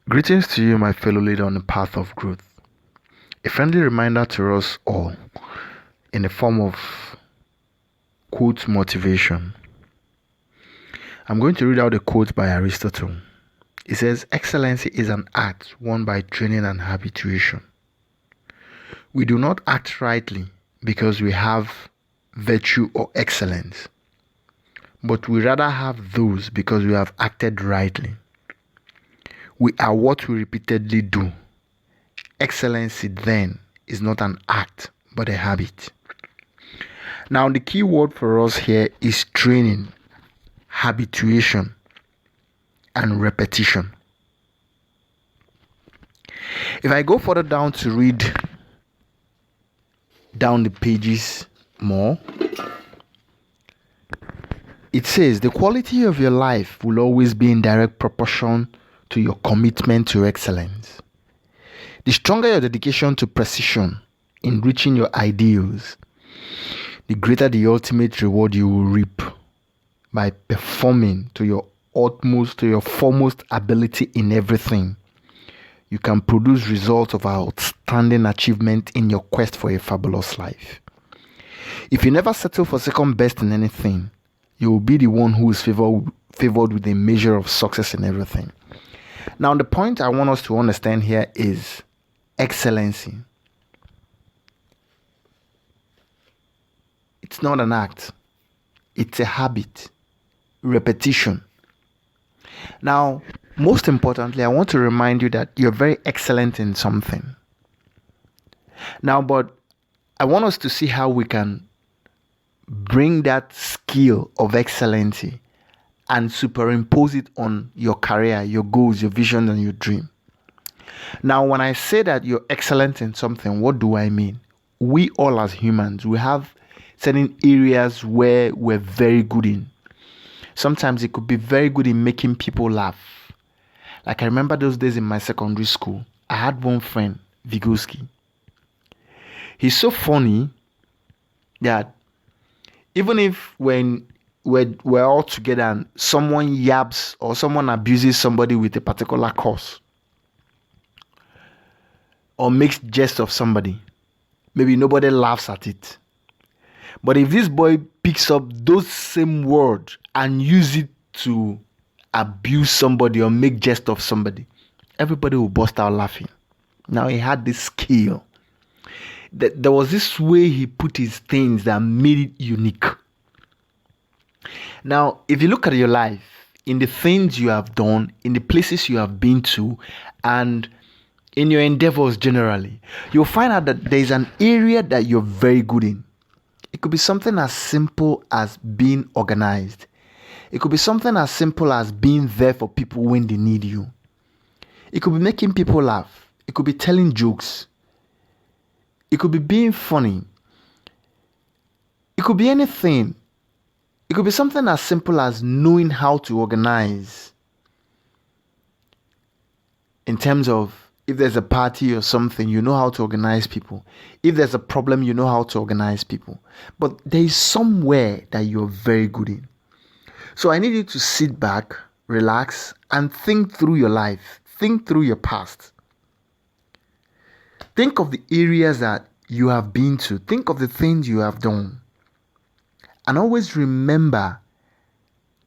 Greetings to you, my fellow leader on the path of growth. A friendly reminder to us all in the form of quote motivation. I'm going to read out a quote by Aristotle. It says, "Excellency is an art won by training and habituation. We do not act rightly because we have virtue or excellence, but we rather have those because we have acted rightly. We are what we repeatedly do. Excellency then is not an act but a habit." Now the key word for us here is training, habituation, and repetition. If I go further down to read down the pages more, it says the quality of your life will always be in direct proportion to your commitment to excellence. The stronger your dedication to precision in reaching your ideals, the greater the ultimate reward you will reap by performing to your utmost, to your foremost ability in everything. You can produce results of outstanding achievement in your quest for a fabulous life. If you never settle for second best in anything, you will be the one who is favored with a measure of success in everything. Now, the point I want us to understand here is excellency. It's not an act. It's a habit. Repetition. Now, most importantly, I want to remind you that you're very excellent in something. Now, but I want us to see how we can bring that skill of excellency and superimpose it on your career, your goals, your vision, and your dream. Now, when I say that you're excellent in something, what do I mean? We all as humans, we have certain areas where we're very good in. Sometimes it could be very good in making people laugh. Like I remember those days in my secondary school, I had one friend, Vygotsky. He's so funny that even if when we're all together and someone yabs or someone abuses somebody with a particular cause or makes jest of somebody, maybe nobody laughs at it. But if this boy picks up those same words and use it to abuse somebody or make jest of somebody, everybody will burst out laughing. Now he had this skill. There was this way he put his things that made it unique. Now, if you look at your life, in the things you have done, in the places you have been to, and in your endeavors generally, you'll find out that there is an area that you're very good in. It could be something as simple as being organized. It could be something as simple as being there for people when they need you. It could be making people laugh. It could be telling jokes. It could be being funny. It could be anything. It could be something as simple as knowing how to organize. In terms of if there's a party or something, you know how to organize people. If there's a problem, you know how to organize people. But there is somewhere that you're very good in. So I need you to sit back, relax, and think through your life. Think through your past. Think of the areas that you have been to. Think of the things you have done. And always remember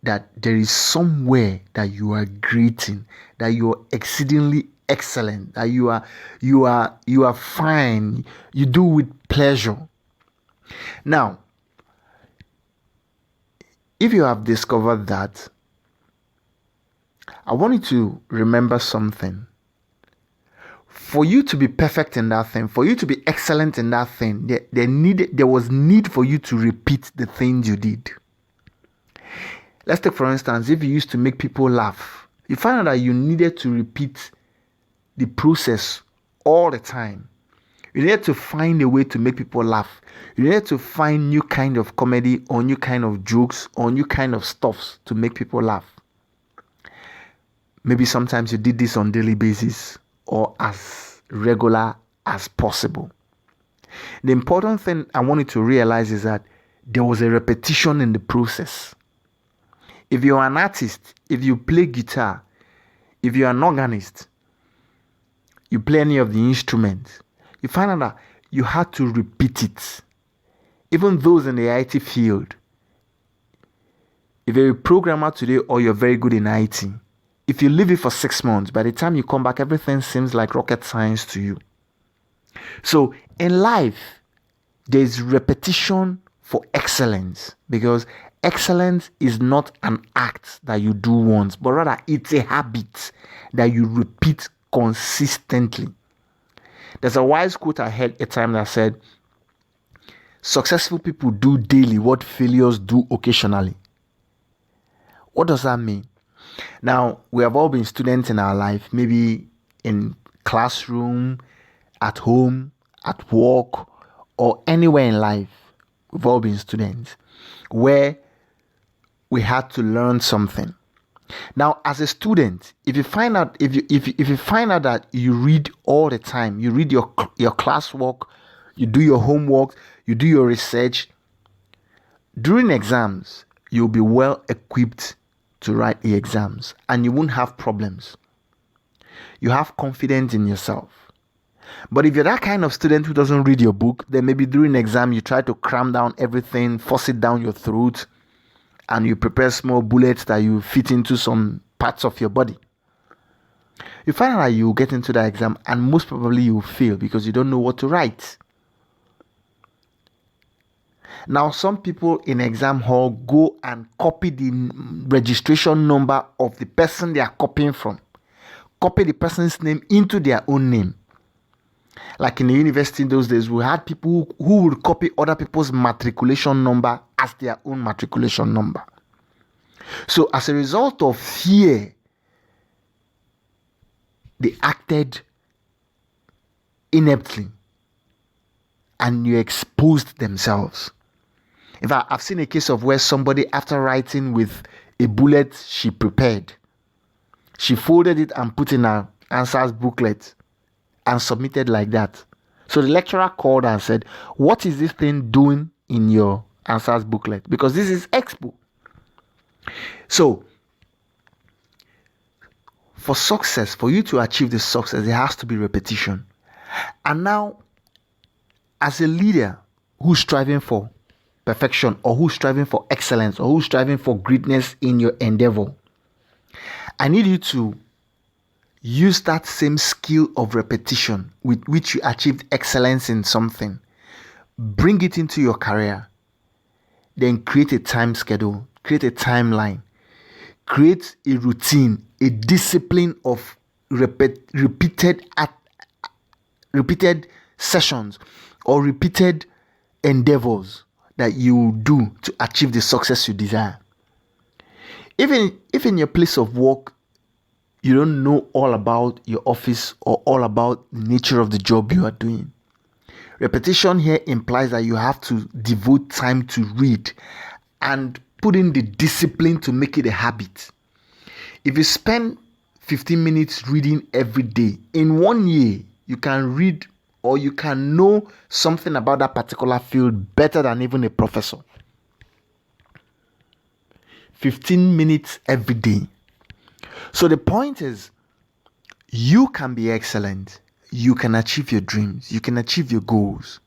that there is somewhere that you are great in, that you are exceedingly excellent, that you are fine, you do with pleasure. Now, if you have discovered that, I want you to remember something. For you to be perfect in that thing, for you to be excellent in that thing, there was need for you to repeat the things you did. Let's take, for instance, if you used to make people laugh, you find out that you needed to repeat the process all the time. You needed to find a way to make people laugh. You needed to find new kind of comedy or new kind of jokes or new kind of stuffs to make people laugh. Maybe sometimes you did this on a daily basis or as regular as possible. The important thing I want you to realize is that there was a repetition in the process. If you're an artist, if you play guitar, if you're an organist, you play any of the instruments, you find out that you had to repeat it. Even those in the IT field, if you're a programmer today or you're very good in IT, if you leave it for 6 months, by the time you come back, everything seems like rocket science to you. So in life, there's repetition for excellence, because excellence is not an act that you do once, but rather it's a habit that you repeat consistently. There's a wise quote I heard a time that said, successful people do daily what failures do occasionally. What does that mean? Now, we have all been students in our life, maybe in classroom, at home, at work, or anywhere in life. We've all been students where we had to learn something. Now, as a student, if you find out that you read all the time, you read your classwork, you do your homework, you do your research, during exams, you'll be well equipped to write the exams and you won't have problems. You have confidence in yourself. But if you're that kind of student who doesn't read your book, then maybe during exam you try to cram down everything, force it down your throat, and you prepare small bullets that you fit into some parts of your body. You find out that you get into that exam and most probably you will fail because you don't know what to write. Now, some people in exam hall go and copy the registration number of the person they are copying from. Copy the person's name into their own name. Like in the university in those days, we had people who would copy other people's matriculation number as their own matriculation number. So as a result of fear, they acted ineptly and you exposed themselves. In fact, I've seen a case of where somebody, after writing with a bullet she prepared, she folded it and put in her answers booklet and submitted like that. So the lecturer called and said, what is this thing doing in your answers booklet? Because this is expo. So for success, for you to achieve the success, there has to be repetition. And now, as a leader who's striving for perfection, or who's striving for excellence, or who's striving for greatness in your endeavor, I need you to use that same skill of repetition with which you achieved excellence in something. Bring it into your career. Then create a time schedule, create a timeline, create a routine, a discipline of repeated sessions or repeated endeavors that you do to achieve the success you desire. Even if in your place of work, you don't know all about your office or all about the nature of the job you are doing, repetition here implies that you have to devote time to read and put in the discipline to make it a habit. If you spend 15 minutes reading every day, in 1 year, you can read or you can know something about that particular field better than even a professor. 15 minutes every day. So the point is, you can be excellent. You can achieve your dreams. You can achieve your goals.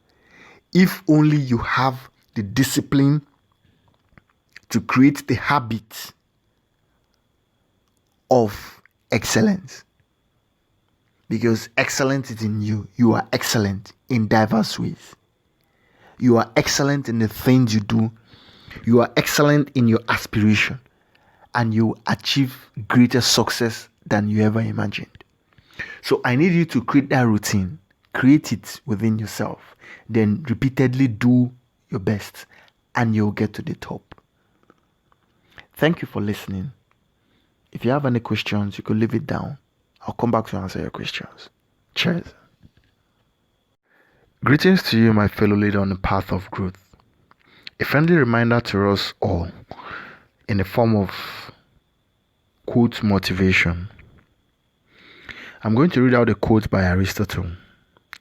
If only you have the discipline to create the habit of excellence. Because excellence is in you. You are excellent in diverse ways. You are excellent in the things you do. You are excellent in your aspiration. And you achieve greater success than you ever imagined. So I need you to create that routine. Create it within yourself. Then repeatedly do your best. And you'll get to the top. Thank you for listening. If you have any questions, you could leave it down. I'll come back to answer your questions. Cheers. Greetings to you, my fellow leader on the path of growth. A friendly reminder to us all in the form of quote motivation. I'm going to read out a quote by Aristotle.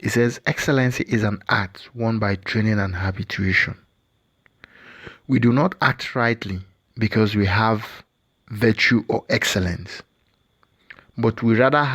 It says, "Excellency is an art won by training and habituation. We do not act rightly because we have virtue or excellence, but we rather have